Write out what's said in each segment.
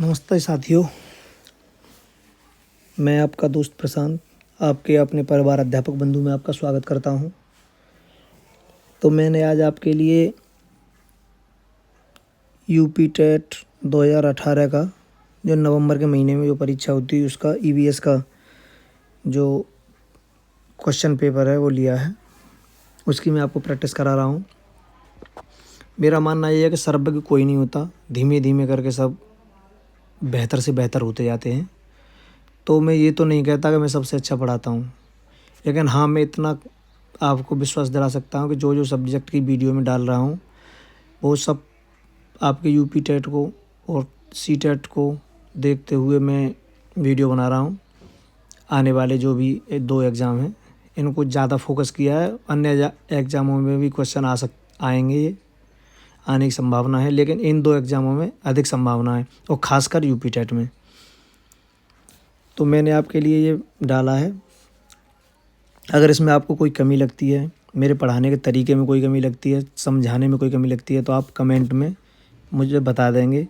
नमस्ते साथियों, मैं आपका दोस्त प्रशांत आपके अपने परिवार अध्यापक बंधु में आपका स्वागत करता हूं। तो मैंने आज आपके लिए यूपी टेट 2018 का जो नवंबर के महीने में जो परीक्षा होती है उसका ईवीएस का जो क्वेश्चन पेपर है वो लिया है, उसकी मैं आपको प्रैक्टिस करा रहा हूं। मेरा मानना ये है कि सर्वज्ञ कोई नहीं होता, धीमे धीमे करके सब बेहतर से बेहतर होते जाते हैं। तो मैं ये तो नहीं कहता कि मैं सबसे अच्छा पढ़ाता हूँ, लेकिन हाँ, मैं इतना आपको विश्वास दिला सकता हूँ कि जो सब्जेक्ट की वीडियो में डाल रहा हूँ वो सब आपके यूपी टेट को और सी टेट को देखते हुए मैं वीडियो बना रहा हूँ। आने वाले जो भी 2 एग्ज़ाम हैं इनको ज़्यादा फोकस किया है। अन्य एग्ज़ामों में भी क्वेश्चन आएंगे, ये आने की संभावना है, लेकिन इन 2 एग्ज़ामों में अधिक संभावना है और ख़ासकर यूपी टेट में। तो मैंने आपके लिए ये डाला है। अगर इसमें आपको कोई कमी लगती है, मेरे पढ़ाने के तरीके में कोई कमी लगती है, समझाने में कोई कमी लगती है, तो आप कमेंट में मुझे बता देंगे।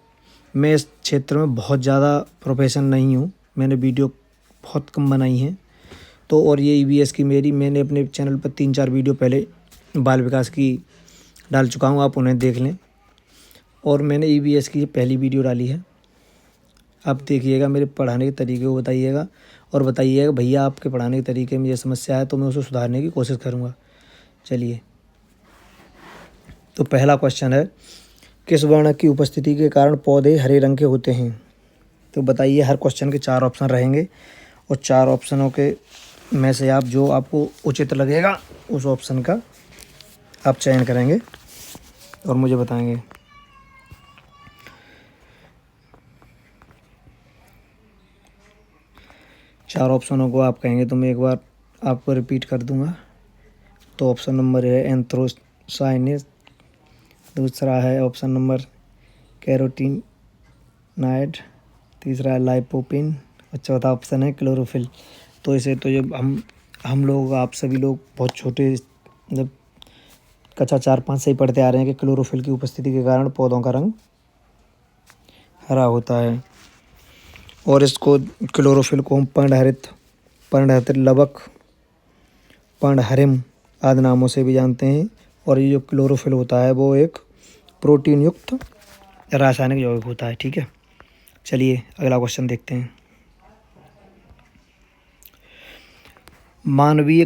मैं इस क्षेत्र में बहुत ज़्यादा प्रोफेशन नहीं हूँ, मैंने वीडियो बहुत कम बनाई हैं। तो और ये ईवीएस की मैंने अपने चैनल पर 3-4 वीडियो पहले बाल विकास की डाल चुका हूँ, आप उन्हें देख लें। और मैंने ईवीएस की पहली वीडियो डाली है, आप देखिएगा, मेरे पढ़ाने के तरीके को बताइएगा और बताइएगा भैया आपके पढ़ाने के तरीके में ये समस्या है, तो मैं उसे सुधारने की कोशिश करूँगा। चलिए, तो पहला क्वेश्चन है, किस वर्ण की उपस्थिति के कारण पौधे हरे रंग के होते हैं? तो बताइए। हर क्वेश्चन के 4 ऑप्शन रहेंगे और 4 ऑप्शनों के में से आप जो आपको उचित लगेगा उस ऑप्शन का आप चयन करेंगे और मुझे बताएंगे। चार ऑप्शनों को आप कहेंगे तो मैं एक बार आपको रिपीट कर दूंगा। तो ऑप्शन नंबर है एंथ्रोसाइनिस, दूसरा है ऑप्शन नंबर कैरोटीनाइड, तीसरा है लाइपोपिन और चौथा ऑप्शन है क्लोरोफिल। तो इसे तो जब हम लोग, आप सभी लोग बहुत छोटे, जब कक्षा 4-5 से ही पढ़ते आ रहे हैं कि क्लोरोफिल की उपस्थिति के कारण पौधों का रंग हरा होता है। और इसको क्लोरोफिल को हम पर्णहरित लवक, पर्णहरिम आदि नामों से भी जानते हैं। और ये जो क्लोरोफिल होता है वो एक प्रोटीन युक्त रासायनिक यौगिक होता है। ठीक है, चलिए अगला क्वेश्चन देखते हैं। मानवीय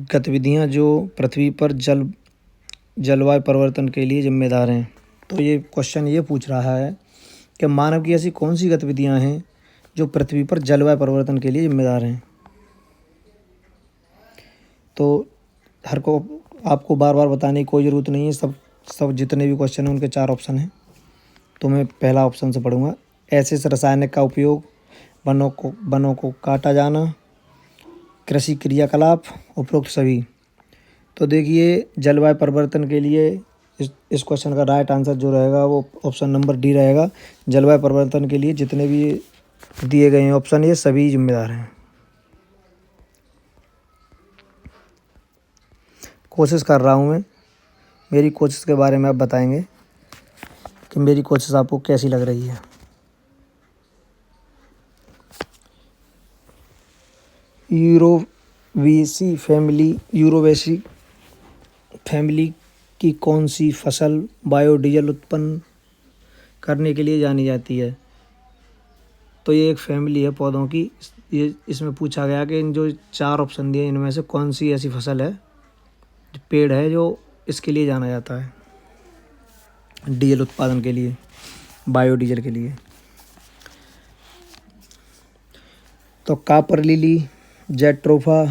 गतिविधियाँ जो पृथ्वी पर जलवायु परिवर्तन के लिए जिम्मेदार हैं। तो ये क्वेश्चन ये पूछ रहा है कि मानव की ऐसी कौन सी गतिविधियां हैं जो पृथ्वी पर जलवायु परिवर्तन के लिए जिम्मेदार हैं। तो आपको बार बार बताने की कोई ज़रूरत नहीं है, सब जितने भी क्वेश्चन हैं उनके 4 ऑप्शन हैं। तो मैं पहला ऑप्शन से पढ़ूंगा। ऐसे रासायनिक का उपयोग, वनों को काटा जाना, कृषि क्रियाकलाप, उपरोक्त सभी। तो देखिए, जलवायु परिवर्तन के लिए इस क्वेश्चन का राइट आंसर जो रहेगा वो ऑप्शन नंबर डी रहेगा। जलवायु परिवर्तन के लिए जितने भी दिए गए हैं ऑप्शन, ये सभी जिम्मेदार हैं। कोशिश कर रहा हूँ मैं, मेरी कोशिश के बारे में आप बताएंगे कि मेरी कोशिश आपको कैसी लग रही है। यूरोवेसी फैमिली की कौन सी फसल बायोडीजल उत्पन्न करने के लिए जानी जाती है? तो ये एक फैमिली है पौधों की। ये इसमें पूछा गया कि इन जो 4 ऑप्शन दिए इनमें से कौन सी ऐसी फसल है, जो पेड़ है, जो इसके लिए जाना जाता है, डीजल उत्पादन के लिए, बायोडीजल के लिए। तो copper lily, jatropha,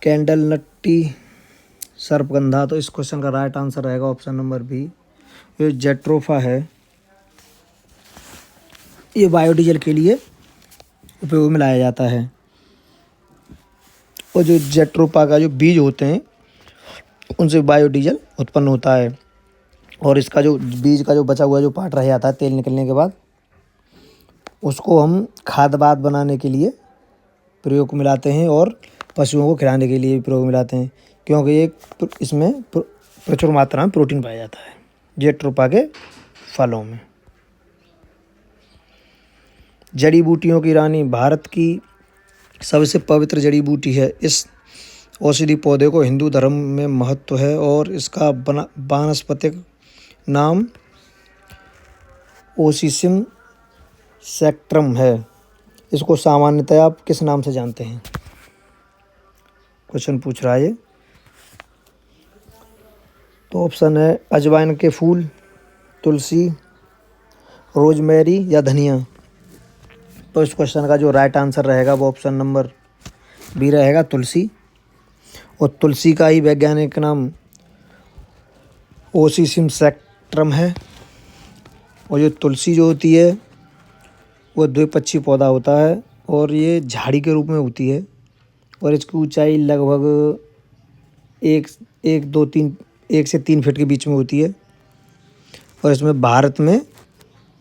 candle nutty, सर्पगंधा। तो इस क्वेश्चन का राइट आंसर रहेगा ऑप्शन नंबर बी। ये जेट्रोफा है, ये बायोडीजल के लिए उपयोग में लाया जाता है। और जो जेट्रोफा का जो बीज होते हैं उनसे बायोडीजल उत्पन्न होता है। और इसका जो बीज का जो बचा हुआ जो पार्ट रह जाता है तेल निकलने के बाद, उसको हम खाद बनाने के लिए प्रयोग में लाते हैं और पशुओं को खिलाने के लिए भी प्रयोग में लाते हैं, क्योंकि इसमें प्रचुर मात्रा में प्रोटीन पाया जाता है जेट्रोफा के फलों में। जड़ी बूटियों की रानी भारत की सबसे पवित्र जड़ी बूटी है। इस औषधि पौधे को हिंदू धर्म में महत्व है और इसका वानस्पतिक नाम ओसीसिम सैक्ट्रम है। इसको सामान्यतः आप किस नाम से जानते हैं? क्वेश्चन पूछ रहा है ये। तो ऑप्शन है अजवाइन के फूल, तुलसी, रोजमेरी या धनिया। तो इस क्वेश्चन का जो राइट आंसर रहेगा वो ऑप्शन नंबर बी रहेगा, तुलसी। और तुलसी का ही वैज्ञानिक नाम ओसीसिम सैक्ट्रम है। और ये तुलसी जो होती है वो द्विपक्षीय पौधा होता है और ये झाड़ी के रूप में होती है और इसकी ऊंचाई लगभग एक से 3 फीट के बीच में होती है। और इसमें भारत में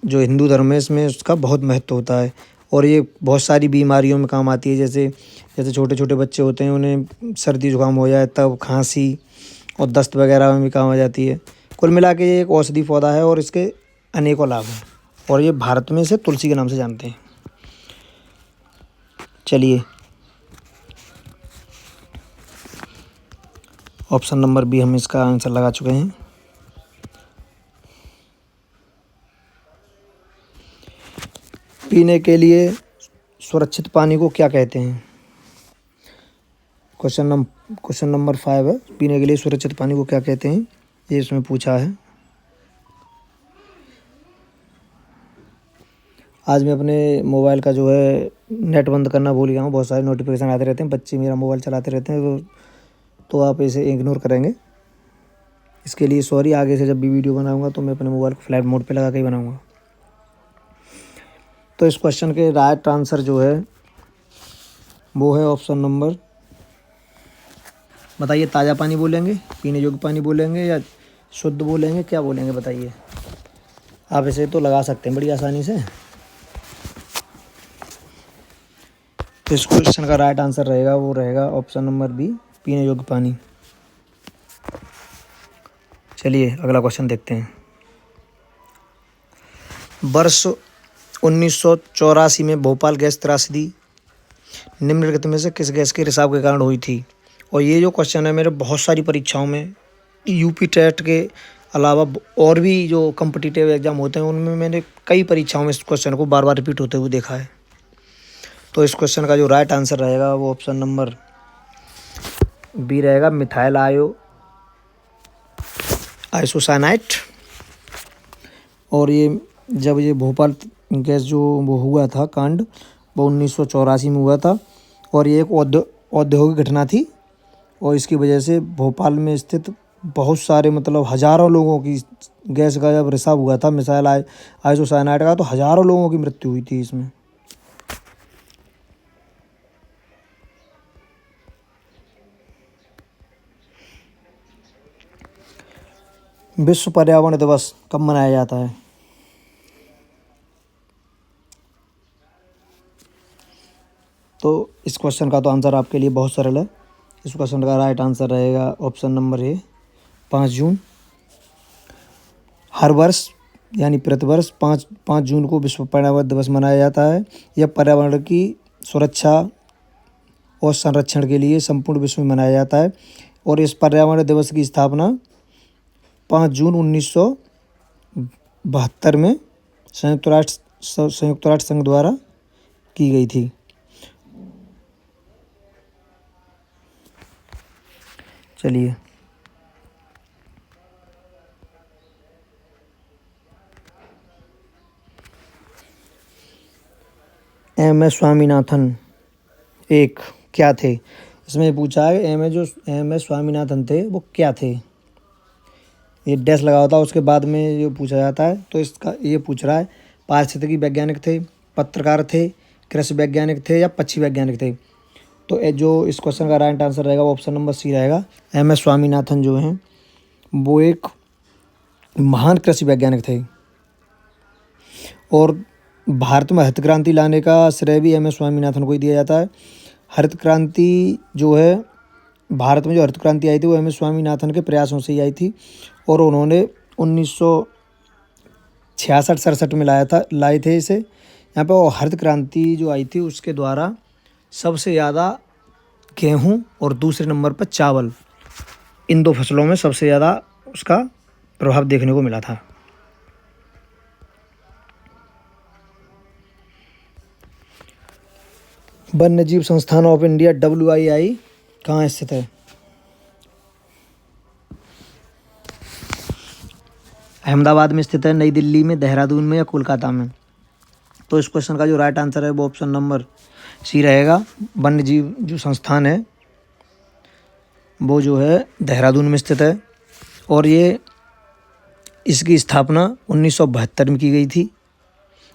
जो हिंदू धर्म है इसमें उसका बहुत महत्व होता है और ये बहुत सारी बीमारियों में काम आती है। जैसे छोटे छोटे बच्चे होते हैं, उन्हें सर्दी जुकाम हो जाए तब खांसी और दस्त वगैरह में भी काम आ जाती है। कुल मिला के ये एक औषधि पौधा है और इसके अनेकों लाभ हैं और ये भारत में इसे तुलसी के नाम से जानते हैं। चलिए, ऑप्शन नंबर बी हम इसका आंसर लगा चुके हैं। पीने के लिए सुरक्षित पानी को क्या कहते हैं? क्वेश्चन नंबर 5 है, पीने के लिए सुरक्षित पानी को क्या कहते हैं, ये इसमें पूछा है। आज मैं अपने मोबाइल का जो है नेट बंद करना भूल गया हूँ। बहुत सारे नोटिफिकेशन आते रहते हैं, बच्चे मेरा मोबाइल चलाते रहते हैं, तो आप इसे इग्नोर करेंगे। इसके लिए सॉरी। आगे से जब भी वीडियो बनाऊंगा तो मैं अपने मोबाइल को फ्लाइट मोड पे लगा के ही बनाऊंगा। तो इस क्वेश्चन के राइट आंसर जो है वो है ऑप्शन नंबर, बताइए, ताज़ा पानी बोलेंगे, पीने योग्य पानी बोलेंगे या शुद्ध बोलेंगे, क्या बोलेंगे बताइए। आप इसे तो लगा सकते हैं बड़ी आसानी से। तो इस क्वेश्चन का राइट आंसर रहेगा वो रहेगा ऑप्शन नंबर बी, पीने योग्य पानी। चलिए अगला क्वेश्चन देखते हैं। वर्ष 1984 में भोपाल गैस त्रासदी निम्नलिखित में से किस गैस के रिसाव के कारण हुई थी? और ये जो क्वेश्चन है मेरे बहुत सारी परीक्षाओं में, यूपी टेट के अलावा और भी जो कॉम्पिटिटिव एग्जाम होते हैं उनमें मैंने कई परीक्षाओं में इस क्वेश्चन को बार बार रिपीट होते हुए देखा है। तो इस क्वेश्चन का जो राइट आंसर रहेगा वो ऑप्शन नंबर बी रहेगा, मिथाइल आइसोसाइनाइट। और ये जब ये भोपाल गैस जो वो हुआ था कांड, वो 1984 में हुआ था और ये एक औद्योगिक घटना थी और इसकी वजह से भोपाल में स्थित बहुत सारे मतलब हज़ारों लोगों की गैस का जब रिसाव हुआ था मिसाइल आइसोसाइनाइड का, तो हज़ारों लोगों की मृत्यु हुई थी इसमें। विश्व पर्यावरण दिवस कब मनाया जाता है? तो इस क्वेश्चन का तो आंसर आपके लिए बहुत सरल है। इस क्वेश्चन का राइट आंसर रहेगा ऑप्शन नंबर ए, 5 जून। हर वर्ष यानी प्रतिवर्ष 5 जून को विश्व पर्यावरण दिवस मनाया जाता है। यह पर्यावरण की सुरक्षा और संरक्षण के लिए संपूर्ण विश्व में मनाया जाता है और इस पर्यावरण दिवस की स्थापना 5 जून 1972 में संयुक्त राष्ट्र संघ द्वारा की गई थी। चलिए, एम.एस. स्वामीनाथन एक क्या थे? इसमें पूछा है एम.एस. स्वामीनाथन थे वो क्या थे? ये डैश लगा होता है उसके बाद में ये पूछा जाता है। तो इसका ये पूछ रहा है पारिस्थितिकी वैज्ञानिक थे, पत्रकार थे, कृषि वैज्ञानिक थे या पक्षी वैज्ञानिक थे। तो जो इस क्वेश्चन का राइट आंसर रहेगा वो ऑप्शन नंबर सी रहेगा। एम.एस. स्वामीनाथन जो हैं वो एक महान कृषि वैज्ञानिक थे और भारत में हरित क्रांति लाने का श्रेय भी एम.एस. स्वामीनाथन को ही दिया जाता है। हरित क्रांति जो है, भारत में जो हरित क्रांति आई थी वो एम.एस. स्वामीनाथन के प्रयासों से ही आई थी और उन्होंने 1966-67 में लाए थे इसे। यहाँ पे वो हरित क्रांति जो आई थी उसके द्वारा सबसे ज़्यादा गेहूँ और दूसरे नंबर पर चावल, इन दो फसलों में सबसे ज़्यादा उसका प्रभाव देखने को मिला था। वन्य जीव संस्थान ऑफ इंडिया WII कहाँ स्थित है? अहमदाबाद में स्थित है, नई दिल्ली में, देहरादून में या कोलकाता में? तो इस क्वेश्चन का जो राइट आंसर है वो ऑप्शन नंबर सी रहेगा। वन्य जीव जो संस्थान है वो जो है देहरादून में स्थित है और ये इसकी स्थापना 1972 में की गई थी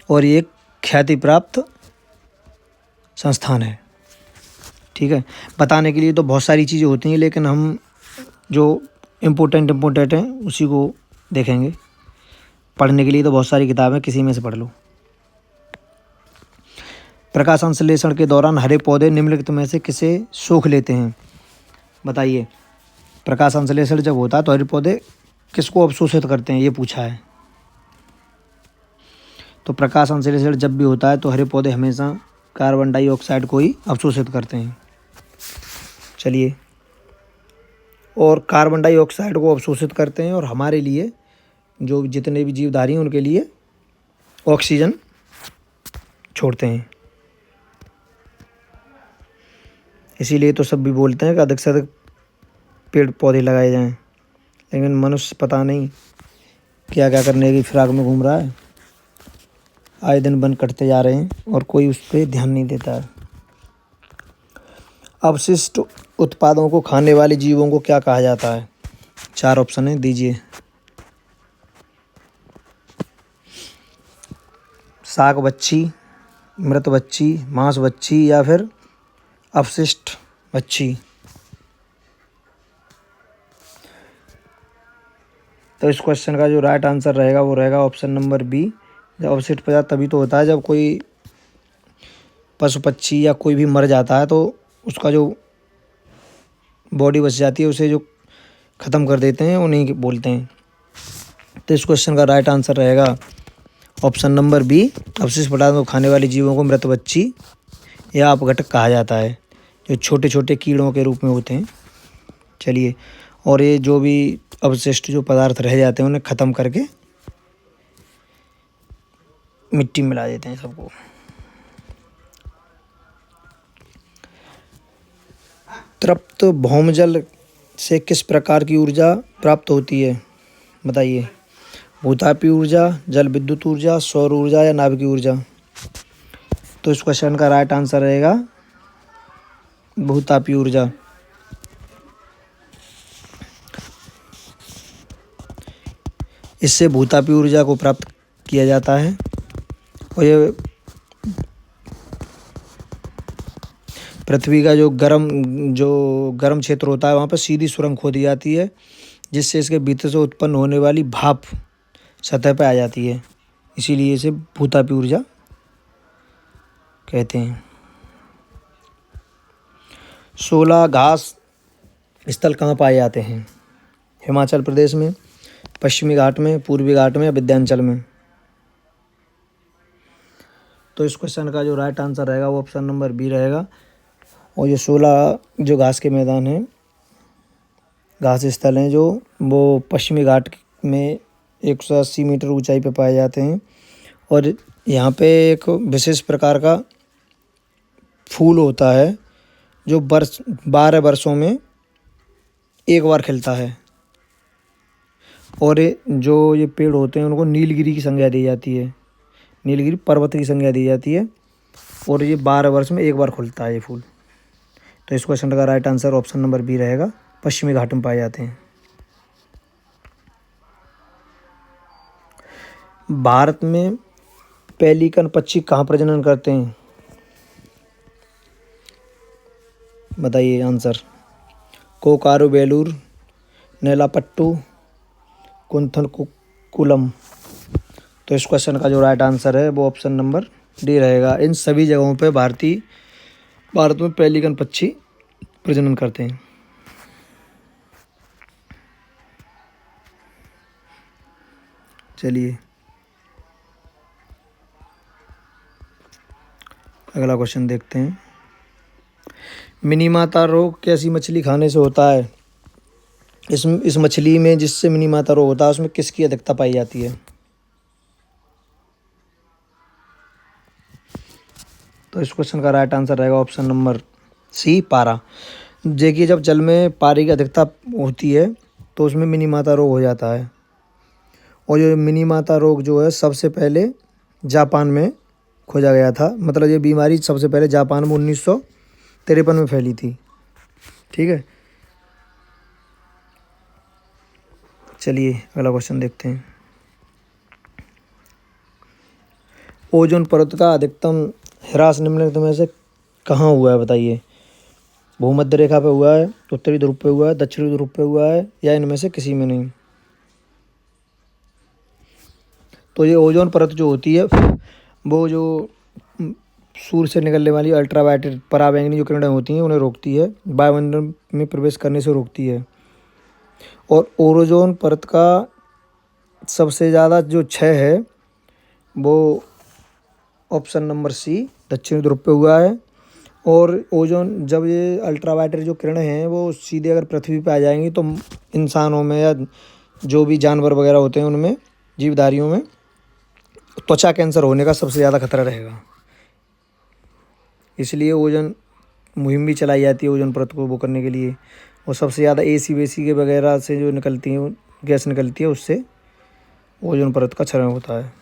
और ये एक ख्याति प्राप्त संस्थान है। ठीक है, बताने के लिए तो बहुत सारी चीज़ें होती हैं लेकिन हम जो इम्पोर्टेंट हैं उसी को देखेंगे। पढ़ने के लिए तो बहुत सारी किताबें, किसी में से पढ़ लो। प्रकाश संश्लेषण के दौरान हरे पौधे निम्नलिखित में से किसे सोख लेते हैं? बताइए, प्रकाश संश्लेषण जब होता है तो हरे पौधे किसको अवशोषित करते हैं, ये पूछा है। तो प्रकाश संश्लेषण जब भी होता है तो हरे पौधे हमेशा कार्बन डाइऑक्साइड को ही अवशोषित करते हैं। चलिए, और कार्बन डाइऑक्साइड को अवशोषित करते हैं और हमारे लिए जो जितने भी जीवधारी हैं उनके लिए ऑक्सीजन छोड़ते हैं। इसीलिए तो सब भी बोलते हैं कि अधिक से अधिक पेड़ पौधे लगाए जाएं, लेकिन मनुष्य पता नहीं क्या क्या करने की फिराक में घूम रहा है। आए दिन वन कटते जा रहे हैं और कोई उस पर ध्यान नहीं देता है। अवशिष्ट उत्पादों को खाने वाले जीवों को क्या कहा जाता है? 4 ऑप्शन है, दीजिए। शाक बच्ची, मृत बच्ची, मांस बच्ची या फिर अवशिष्ट बच्ची? तो इस क्वेश्चन का जो राइट आंसर रहेगा वो रहेगा ऑप्शन नंबर बी। जब अवशिष्ट पदार्थ तभी तो होता है जब कोई पशु पक्षी या कोई भी मर जाता है तो उसका जो बॉडी बच जाती है उसे जो ख़त्म कर देते हैं उन्हीं बोलते हैं। तो इस क्वेश्चन का राइट आंसर रहेगा ऑप्शन नंबर बी। अवशिष्ट पदार्थों को खाने वाले जीवों को मृत बच्ची या अपघटक कहा जाता है, जो छोटे छोटे कीड़ों के रूप में होते हैं। चलिए, और ये जो भी अवशिष्ट जो पदार्थ रह जाते हैं उन्हें ख़त्म करके मिट्टी में मिला देते हैं सबको। तृप्त भौमजल से किस प्रकार की ऊर्जा प्राप्त होती है? बताइए, भूतापीय ऊर्जा, जल विद्युत ऊर्जा, सौर ऊर्जा या नाभिकीय ऊर्जा? तो इस क्वेश्चन का राइट आंसर रहेगा भूतापीय ऊर्जा। इससे भूतापीय ऊर्जा को प्राप्त किया जाता है और ये पृथ्वी का जो गर्म क्षेत्र होता है वहाँ पर सीधी सुरंग खोदी जाती है, जिससे इसके भीतर से उत्पन्न होने वाली भाप सतह पर आ जाती है। इसीलिए इसे भूतापीय ऊर्जा कहते हैं। 16 घास स्थल कहाँ पाए जाते हैं? हिमाचल प्रदेश में, पश्चिमी घाट में, पूर्वी घाट में या विंध्याचल में? तो इस क्वेश्चन का जो राइट आंसर रहेगा वो ऑप्शन नंबर बी रहेगा। और ये 16 जो घास के मैदान हैं, घास स्थल हैं, जो वो पश्चिमी घाट में 180 मीटर ऊंचाई पर पाए जाते हैं और यहाँ पे एक विशेष प्रकार का फूल होता है जो 12 वर्षों में एक बार खिलता है और ये पेड़ होते हैं उनको नीलगिरी की संज्ञा दी जाती है, नीलगिरी पर्वत की संज्ञा दी जाती है और ये 12 वर्ष में एक बार खुलता है ये फूल। तो इस क्वेश्चन का right answer option number B रहेगा, पश्चिमी घाट में पाए जाते हैं। भारत में पेलिकन पक्षी कहाँ प्रजनन करते हैं? बताइए आंसर। कोकारू बेलूर, नेलापट्टू, कुंथलकुलम? तो इस क्वेश्चन का जो राइट आंसर है वो ऑप्शन नंबर डी रहेगा। इन सभी जगहों पे भारत में पेलिकन पक्षी प्रजनन करते हैं। चलिए, अगला क्वेश्चन देखते हैं। मिनीमाता रोग कैसी मछली खाने से होता है? इस मछली में जिससे मिनीमाता रोग होता है उसमें किसकी अधिकता पाई जाती है? तो इस क्वेश्चन का राइट आंसर रहेगा ऑप्शन नंबर सी, पारा। देखिए, जब जल में पारे की अधिकता होती है तो उसमें मिनीमाता रोग हो जाता है। और ये मिनीमाता रोग जो है सबसे पहले जापान में खोजा गया था। मतलब ये बीमारी सबसे पहले जापान में 1953 में फैली थी। ठीक है, चलिए अगला क्वेश्चन देखते हैं। ओजोन परत का अधिकतम ह्रास निम्नलिखित में से कहाँ हुआ है, बताइए? भूमध्य रेखा पे हुआ है, उत्तरी ध्रुव पे हुआ है, दक्षिणी ध्रुव पे हुआ है, या इनमें से किसी में नहीं? तो ये ओजोन परत जो होती है वो जो सूर्य से निकलने वाली अल्ट्रावायलेट पराबैंगनी जो किरणें होती हैं उन्हें रोकती है, वायुमंडल में प्रवेश करने से रोकती है। और ओजोन परत का सबसे ज़्यादा जो क्षय है वो ऑप्शन नंबर सी, दक्षिणी ध्रुव पे हुआ है। और ओजोन जब ये अल्ट्रावायलेट जो किरणें हैं वो सीधे अगर पृथ्वी पे आ जाएंगी तो इंसानों में या जो भी जानवर वगैरह होते हैं उनमें, जीवधारियों में त्वचा कैंसर होने का सबसे ज़्यादा खतरा रहेगा। इसलिए ओजोन मुहिम भी चलाई जाती है ओजोन परत को वो करने के लिए। और सबसे ज़्यादा एसी वेसी के वगैरह से जो निकलती है गैस निकलती है उससे ओजोन परत का क्षरण होता है।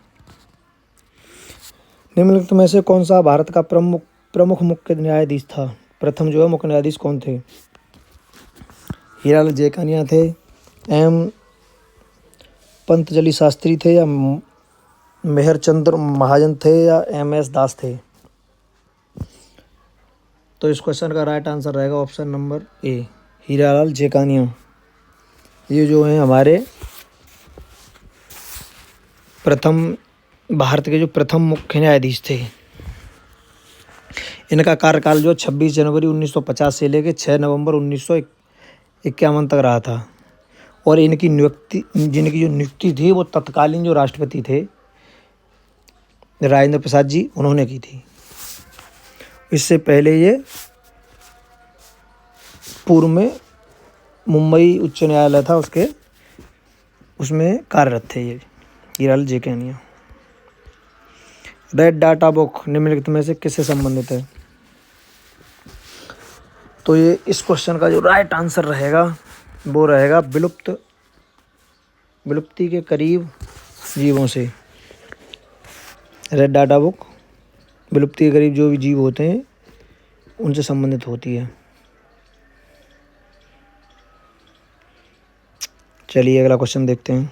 निम्नलिखित में से कौन सा भारत का प्रमुख मुख्य न्यायाधीश था? प्रथम जो है मुख्य न्यायाधीश कौन थे? हीरालाल जेकानिया थे, एम पंतजलि शास्त्री थे, या मेहर चंद्र महाजन थे, या एम.एस. दास थे? तो इस क्वेश्चन का राइट आंसर रहेगा option number A, Hiralal Jekania. ये जो है हमारे भारत के जो प्रथम मुख्य न्यायाधीश थे। इनका कार्यकाल जो 26 जनवरी 1950 से लेकर 6 नवंबर 1951 तक रहा था। और जिनकी जो नियुक्ति थी वो तत्कालीन जो राष्ट्रपति थे राजेंद्र प्रसाद जी, उन्होंने की थी। इससे पहले ये पूर्व में मुंबई उच्च न्यायालय था उसमें कार्यरत थे ये Hiralal Jekania. Red data book निम्नलिखित में से किससे संबंधित है? तो ये इस क्वेश्चन का जो राइट आंसर रहेगा वो रहेगा विलुप्ति के करीब जीवों से। रेड डाटा बुक विलुप्ति के करीब जो भी जीव होते हैं उनसे संबंधित होती है। चलिए अगला क्वेश्चन देखते हैं।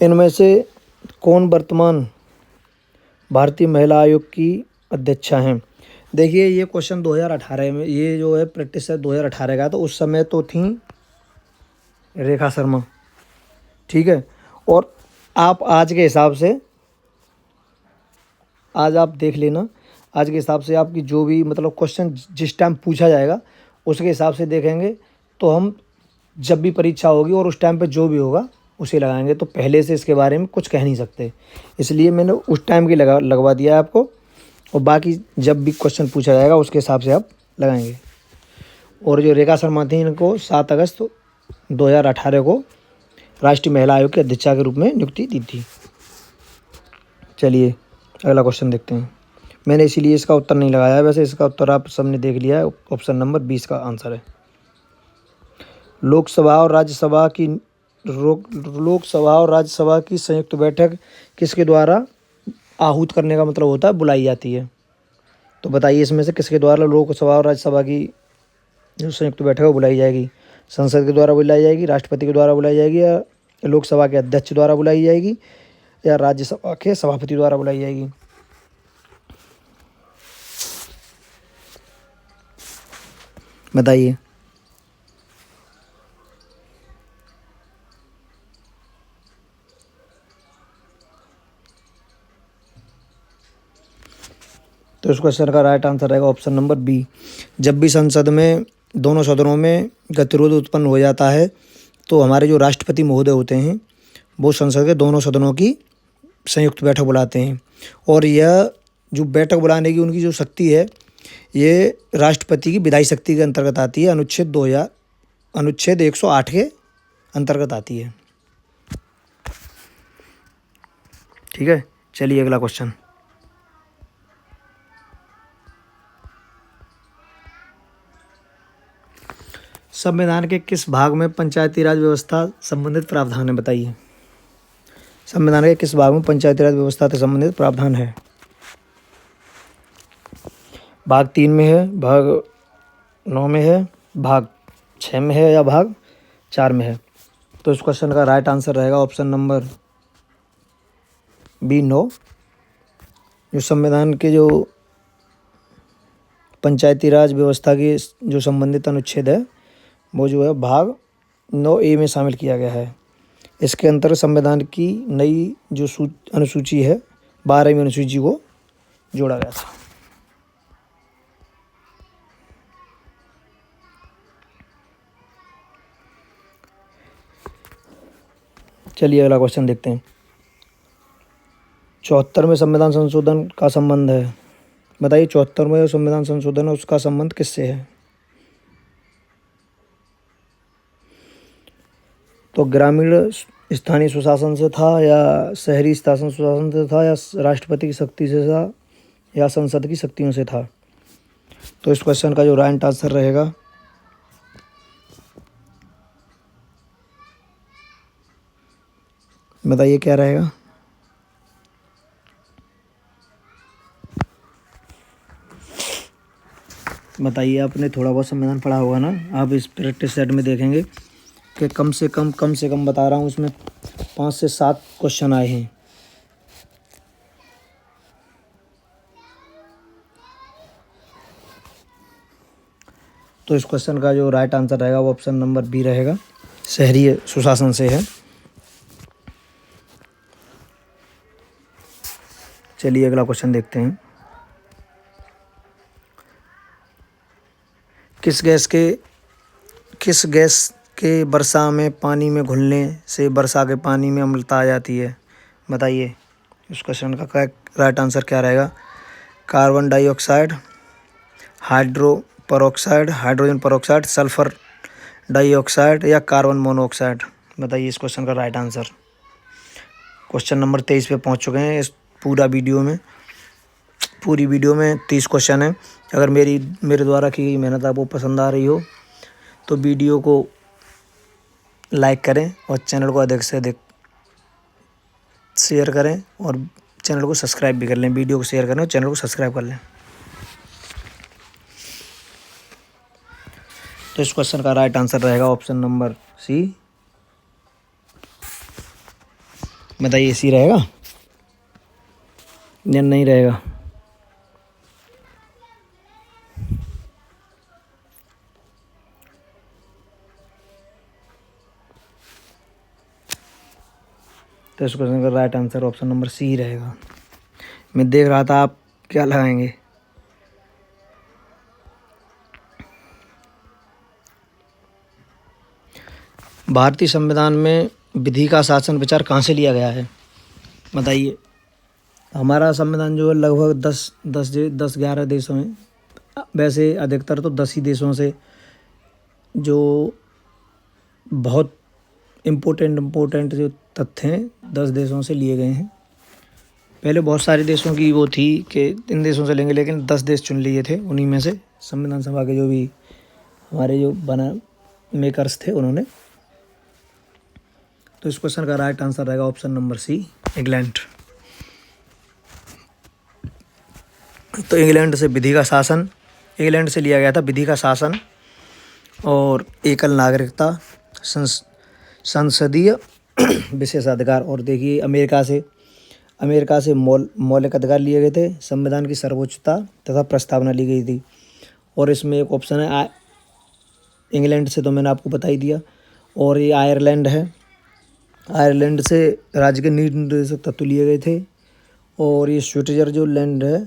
इनमें से कौन वर्तमान भारतीय महिला आयोग की अध्यक्षा हैं? देखिए, ये क्वेश्चन 2018 में, ये जो है प्रैक्टिस है 2018 का, तो उस समय तो थी रेखा शर्मा। ठीक है, और आप आज के हिसाब से आज आप देख लेना, आज के हिसाब से आपकी जो भी मतलब क्वेश्चन जिस टाइम पूछा जाएगा उसके हिसाब से देखेंगे तो हम जब भी परीक्षा होगी और उस टाइम पे जो भी होगा उसे लगाएंगे। तो पहले से इसके बारे में कुछ कह नहीं सकते, इसलिए मैंने उस टाइम की लगवा दिया है आपको। और बाकी जब भी क्वेश्चन पूछा जाएगा उसके हिसाब से आप लगाएंगे। और जो रेखा शर्मा थी इनको 7 अगस्त 2018 को राष्ट्रीय महिला आयोग की अध्यक्षा के रूप में नियुक्ति दी थी। चलिए अगला क्वेश्चन देखते हैं। मैंने इसीलिए इसका उत्तर नहीं लगाया है, वैसे इसका उत्तर आप सबने देख लिया है, ऑप्शन नंबर 20 का आंसर है। लोकसभा और राज्यसभा की संयुक्त बैठक किसके द्वारा आहूत करने का मतलब होता है बुलाई जाती है? तो बताइए इसमें से किसके द्वारा लोकसभा और राज्यसभा की जो संयुक्त बैठक है वो बुलाई जाएगी? संसद के द्वारा बुलाई जाएगी, राष्ट्रपति के द्वारा बुलाई जाएगी, या लोकसभा के अध्यक्ष द्वारा बुलाई जाएगी, या राज्यसभा के सभापति द्वारा बुलाई जाएगी? बताइए। तो इस क्वेश्चन का राइट आंसर रहेगा ऑप्शन नंबर बी। जब भी संसद में दोनों सदनों में गतिरोध उत्पन्न हो जाता है तो हमारे जो राष्ट्रपति महोदय होते हैं वो संसद के दोनों सदनों की संयुक्त बैठक बुलाते हैं। और यह जो बैठक बुलाने की उनकी जो शक्ति है ये राष्ट्रपति की विधायी शक्ति के अंतर्गत आती है। अनुच्छेद 108 के अंतर्गत आती है। ठीक है, चलिए अगला क्वेश्चन। संविधान के किस भाग में पंचायती राज व्यवस्था संबंधित प्रावधान है? बताइए, संविधान के किस भाग में पंचायती राज व्यवस्था से संबंधित प्रावधान है? भाग 3 में है, भाग 9 में है, भाग 6 में है या भाग 4 में है? तो इस क्वेश्चन का राइट आंसर रहेगा ऑप्शन नंबर बी 9। जो संविधान के जो पंचायती राज व्यवस्था की जो संबंधित अनुच्छेद है वो जो है भाग 9A में शामिल किया गया है। इसके अंतर्गत संविधान की नई जो अनुसूची है 12वीं अनुसूची को जोड़ा गया था। चलिए अगला क्वेश्चन देखते हैं। 74वें संविधान संशोधन का संबंध है। बताइए, 74वें संविधान संशोधन उसका संबंध किससे है? तो ग्रामीण स्थानीय सुशासन से था या शहरी शासन सुशासन से था या राष्ट्रपति की शक्ति से था या संसद की शक्तियों से था? तो इस क्वेश्चन का जो राइट आंसर रहेगा बताइए क्या रहेगा? बताइए, आपने थोड़ा बहुत संविधान पढ़ा होगा ना। आप इस प्रैक्टिस सेट में देखेंगे कि कम से कम बता रहा हूँ, उसमें 5 से 7 क्वेश्चन आए हैं। तो इस क्वेश्चन का जो राइट आंसर रहेगा वो ऑप्शन नंबर बी रहेगा, शहरी सुशासन से है। चलिए अगला क्वेश्चन देखते हैं। किस गैस के वर्षा में पानी में घुलने से वर्षा के पानी में अम्लता आ जाती है? बताइए, इस क्वेश्चन का राइट आंसर क्या रहेगा? Carbon dioxide, hydrogen peroxide, sulphur dioxide या कार्बन मोनोऑक्साइड? बताइए इस क्वेश्चन का राइट आंसर। क्वेश्चन नंबर 23 पे पहुंच चुके हैं। इस पूरी वीडियो में 30 क्वेश्चन है। अगर मेरे द्वारा की गई मेहनत आपको पसंद आ रही हो तो वीडियो को लाइक करें और चैनल को अधिक से अधिक शेयर करें और चैनल को सब्सक्राइब भी कर लें। वीडियो को शेयर करें और चैनल को सब्सक्राइब कर लें। तो इस क्वेश्चन का राइट आंसर रहेगा ऑप्शन नंबर सी। बताइए, सी रहेगा या नहीं रहेगा? तो इस क्वेश्चन का right answer option number C रहेगा। मैं देख रहा था आप क्या लगाएंगे। भारतीय संविधान में विधि का शासन विचार कहाँ से लिया गया है? बताइए। हमारा संविधान जो है लगभग 10-11 देशों में, वैसे अधिकतर तो 10 ही देशों से जो बहुत इम्पोर्टेंट जो तथ्य हैं 10 देशों से लिए गए हैं। पहले बहुत सारे देशों की वो थी कि इन देशों से लेंगे, लेकिन 10 देश चुन लिए थे। उन्हीं में से संविधान सभा के जो भी हमारे जो मेकर्स थे उन्होंने। तो इस क्वेश्चन का राइट आंसर रहेगा ऑप्शन नंबर सी, इंग्लैंड। तो इंग्लैंड से लिया गया था विधि का शासन और एकल नागरिकता, संसदीय विशेषाधिकार। और देखिए, अमेरिका से मौलिक अधिकार लिए गए थे, संविधान की सर्वोच्चता तथा प्रस्तावना ली गई थी। और इसमें एक ऑप्शन है इंग्लैंड से, तो मैंने आपको बता ही दिया। और ये आयरलैंड है, आयरलैंड से राज्य के नीति निर्देशक तत्व लिए गए थे। और ये स्विट्जरलैंड है,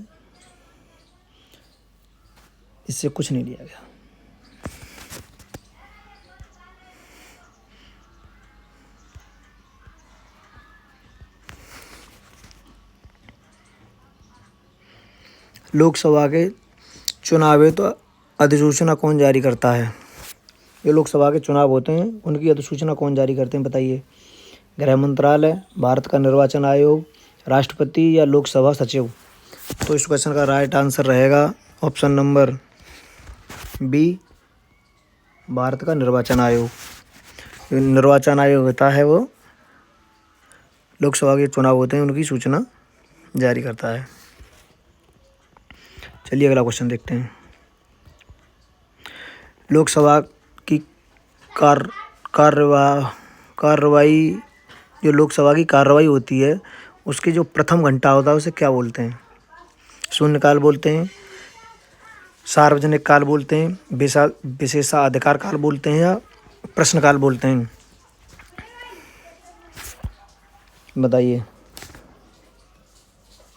इससे कुछ नहीं लिया गया। लोकसभा के चुनाव है तो अधिसूचना कौन जारी करता है? जो लोकसभा के चुनाव होते हैं उनकी अधिसूचना कौन जारी करते हैं बताइए? गृह मंत्रालय, भारत का निर्वाचन आयोग, राष्ट्रपति या लोकसभा सचिव? तो इस क्वेश्चन का राइट आंसर रहेगा ऑप्शन नंबर बी, भारत का निर्वाचन आयोग। जो निर्वाचन आयोग होता है वो लोकसभा के चुनाव होते हैं उनकी सूचना जारी करता है। चलिए अगला क्वेश्चन देखते हैं। लोकसभा की कार्रवाई जो लोकसभा की कार्रवाई होती है उसकी जो प्रथम घंटा होता है उसे क्या बोलते हैं? शून्यकाल बोलते हैं, सार्वजनिक काल बोलते हैं, विशेषाधिकार काल बोलते हैं या प्रश्नकाल बोलते हैं? बताइए,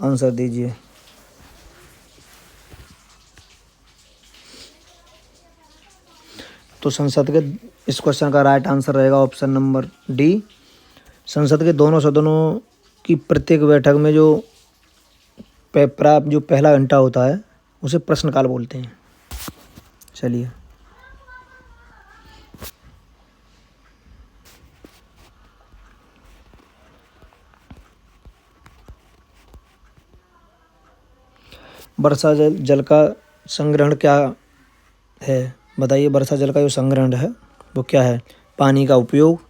आंसर दीजिए। तो संसद के इस क्वेश्चन का राइट आंसर रहेगा ऑप्शन नंबर डी। संसद के दोनों सदनों की प्रत्येक बैठक में जो पहला घंटा होता है उसे प्रश्नकाल बोलते हैं। चलिए वर्षा जल का संग्रहण क्या है? बताइए, वर्षा जल का जो संग्रहण है वो क्या है? पानी का उपयोग,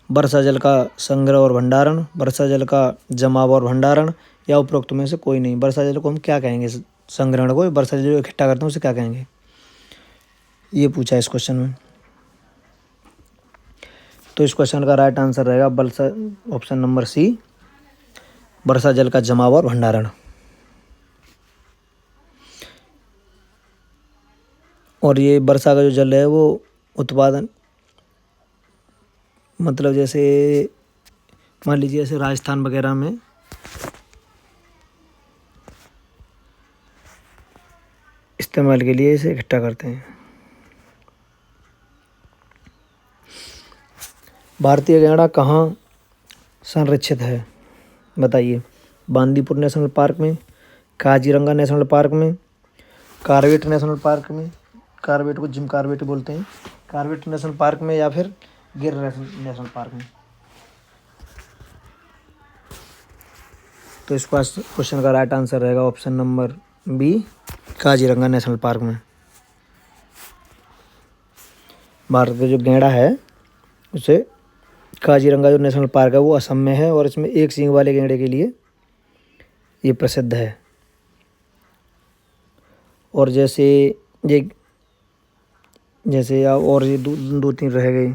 वर्षा जल का संग्रह और भंडारण, वर्षा जल का जमाव और भंडारण या उपरोक्त में से कोई नहीं। वर्षा जल को हम क्या कहेंगे? संग्रहण को, वर्षा जल इकट्ठा करते हैं उसे क्या कहेंगे? ये पूछा है इस क्वेश्चन में। तो इस क्वेश्चन का राइट आंसर रहेगा ऑप्शन नंबर सी, वर्षा जल का जमाव और भंडारण। और ये वर्षा का जो जल है वो उत्पादन, मतलब जैसे मान लीजिए जैसे राजस्थान वगैरह में इस्तेमाल के लिए इसे इकट्ठा करते हैं। भारतीय गैंडा कहाँ संरक्षित है? बताइए, बांदीपुर नेशनल पार्क में, काजीरंगा नेशनल पार्क में, कॉर्बेट नेशनल पार्क में, कॉर्बेट को जिम कॉर्बेट बोलते हैं, कॉर्बेट नेशनल पार्क में या फिर गिर नेशनल पार्क में? तो इस क्वेश्चन का राइट आंसर रहेगा option number B, Kaziranga national park में। भारत का जो गैंडा है उसे काजीरंगा जो नेशनल पार्क है वो असम में है और इसमें एक सींग वाले गैंडे के लिए ये प्रसिद्ध है। और जैसे और ये दो तीन रह गई,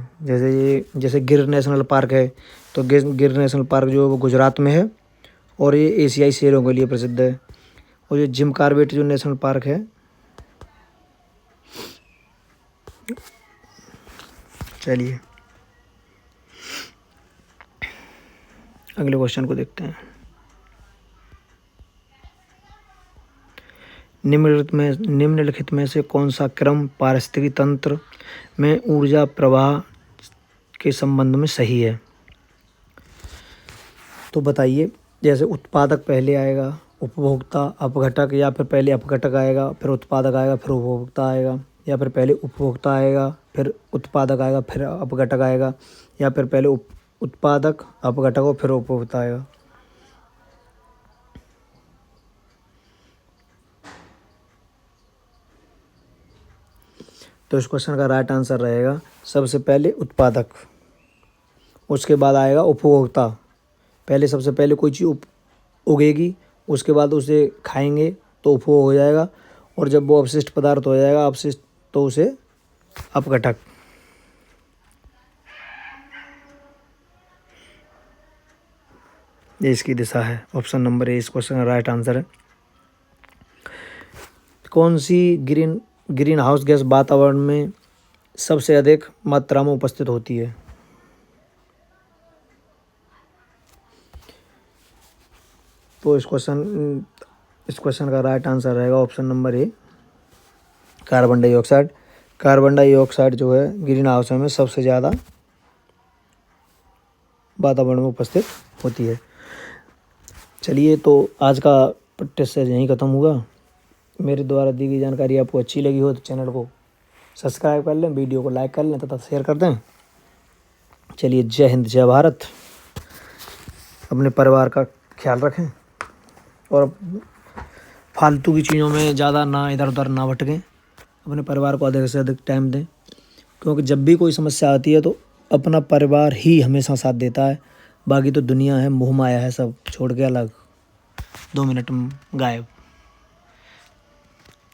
जैसे गिर नेशनल पार्क है तो गिर नेशनल पार्क जो है वो गुजरात में है और ये एशियाई शेरों के लिए प्रसिद्ध है। और ये जिम कॉर्बेट जो नेशनल पार्क है, चलिए अगले क्वेश्चन को देखते हैं। निम्नलिखित में से कौन सा क्रम पारिस्थितिकी तंत्र में ऊर्जा प्रवाह के संबंध में सही है? तो बताइए, जैसे उत्पादक पहले आएगा, उपभोक्ता, अपघटक, या फिर पहले अपघटक आएगा फिर उत्पादक आएगा फिर उपभोक्ता आएगा, या फिर पहले उपभोक्ता आएगा फिर उत्पादक आएगा फिर अपघटक आएगा, या फिर पहले उत्पादक अपघटक और फिर उपभोक्ता आएगा? तो इस क्वेश्चन का राइट आंसर रहेगा सबसे पहले उत्पादक, उसके बाद आएगा उपभोक्ता। पहले सबसे पहले कोई चीज़ उगेगी, उसके बाद उसे खाएंगे तो उपभोग हो जाएगा, और जब वो अपशिष्ट पदार्थ हो जाएगा अपशिष्ट तो उसे अपघटक। ये इसकी दिशा है, ऑप्शन नंबर ए इस क्वेश्चन का राइट आंसर है। कौन सी ग्रीन हाउस गैस वातावरण में सबसे अधिक मात्रा में उपस्थित होती है? तो इस क्वेश्चन का राइट आंसर रहेगा option number A, carbon dioxide. Carbon dioxide जो है ग्रीन हाउस में सबसे ज़्यादा वातावरण में उपस्थित होती है। चलिए, तो आज का टेस्ट यहीं ख़त्म हुआ। मेरे द्वारा दी गई जानकारी आपको अच्छी लगी हो तो चैनल को सब्सक्राइब कर लें, वीडियो को लाइक कर लें तथा शेयर कर दें। चलिए, जय हिंद, जय भारत। अपने परिवार का ख्याल रखें और फालतू की चीज़ों में ज़्यादा ना इधर उधर ना भटकें। अपने परिवार को अधिक से अधिक टाइम दें, क्योंकि जब भी कोई समस्या आती है तो अपना परिवार ही हमेशा साथ देता है। बाकी तो दुनिया है, मोह माया है, सब छोड़ के अलग 2 मिनट में गायब।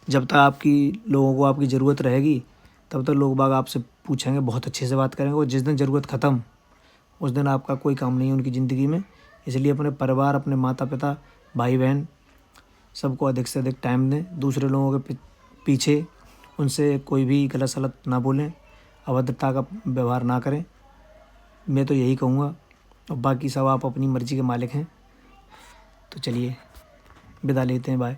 जब तक लोगों को आपकी ज़रूरत रहेगी तब तक लोग बाग आपसे पूछेंगे, बहुत अच्छे से बात करेंगे। और जिस दिन ज़रूरत ख़त्म उस दिन आपका कोई काम नहीं है उनकी ज़िंदगी में। इसलिए अपने परिवार, अपने माता पिता, भाई बहन सबको अधिक से अधिक टाइम दें। दूसरे लोगों के पीछे उनसे कोई भी गलत सलत ना बोलें, अभद्रता का व्यवहार ना करें। मैं तो यही कहूँगा, और बाकी सब आप अपनी मर्ज़ी के मालिक हैं। तो चलिए, विदा लेते हैं, बाय।